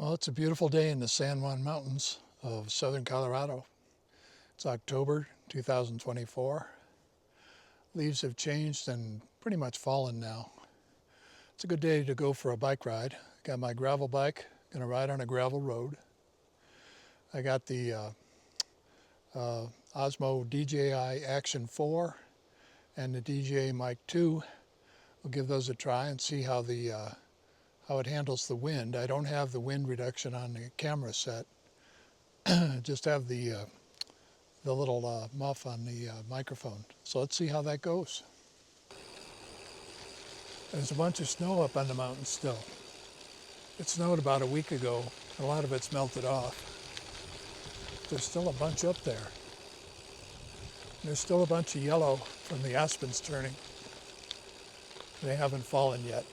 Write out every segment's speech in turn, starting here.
Well, it's a beautiful day in the San Juan Mountains of southern Colorado. It's October 2024. Leaves have changed and pretty much fallen now. It's a good day to go for a bike ride. Got my gravel bike, gonna ride on a gravel road. I got the Osmo DJI Action 4 and the DJI Mic 2. We'll give those a try and see how it handles the wind. I don't have the wind reduction on the camera set. Just have the little muff on the microphone. So let's see how that goes. There's a bunch of snow up on the mountain still. It snowed about a week ago. A lot of it's melted off. There's still a bunch up there. There's still a bunch of yellow from the aspens turning. They haven't fallen yet.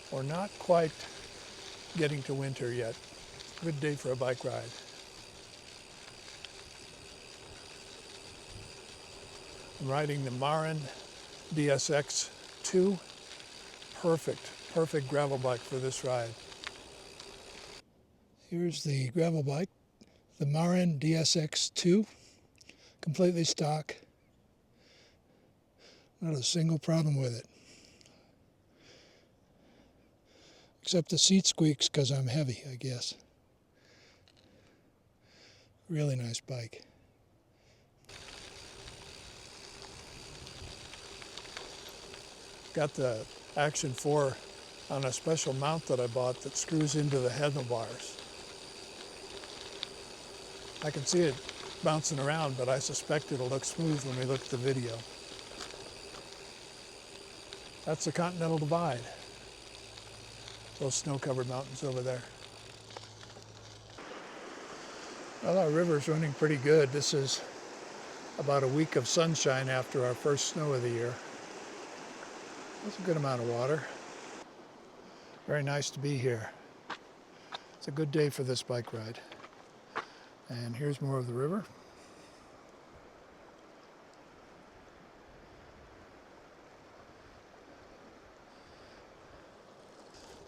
We're not quite getting to winter yet. Good day for a bike ride. I'm riding the Marin DSX 2. Perfect gravel bike for this ride. Here's the gravel bike, the Marin DSX 2, completely stock. Not a single problem with it. Except the seat squeaks because I'm heavy, I guess. Really nice bike. Got the Action 4 on a special mount that I bought that screws into the handlebars. I can see it bouncing around, but I suspect it'll look smooth when we look at the video. That's the Continental Divide. Those snow-covered mountains over there. Well, our river's running pretty good. This is about a week of sunshine after our first snow of the year. That's a good amount of water. Very nice to be here. It's a good day for this bike ride. And here's more of the river.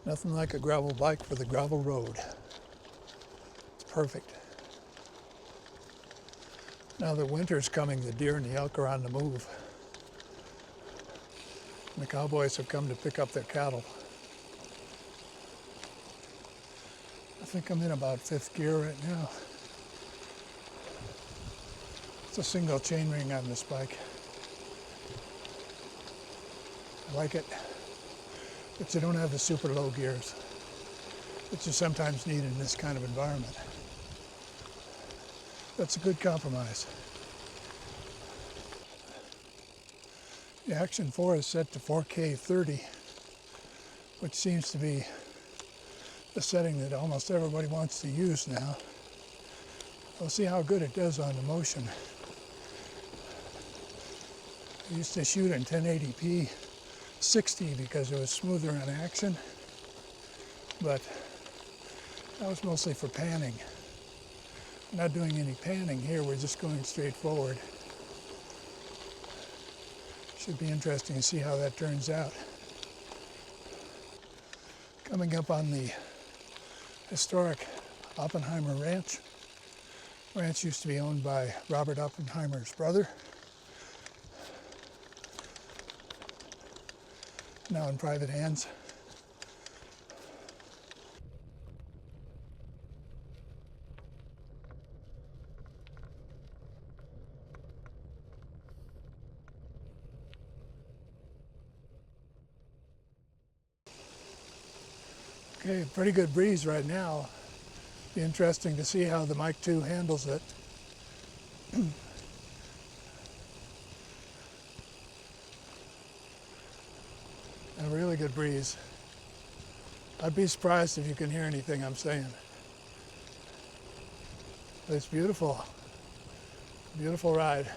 Nothing like a gravel bike for the gravel road. It's perfect. Now that winter's coming, the deer and the elk are on the move. And the cowboys have come to pick up their cattle. I think I'm in about 5th gear right now. It's a single chainring on this bike. I like it. But you don't have the super low gears, which you sometimes need in this kind of environment. That's a good compromise. The Action 4 is set to 4K 30, which seems to be the setting that almost everybody wants to use now. We'll see how good it does on the motion. I used to shoot in 1080p 60 because it was smoother on action, but that was mostly for panning. We're not doing any panning here, we're just going straight forward. Should be interesting to see how that turns out. Coming up on the historic Oppenheimer Ranch. Ranch used to be owned by Robert Oppenheimer's brother. Now in private hands. Okay, pretty good breeze right now. Be interesting to see how the Mic 2 handles it. A really good breeze. I'd be surprised if you can hear anything I'm saying. But it's beautiful. Beautiful ride.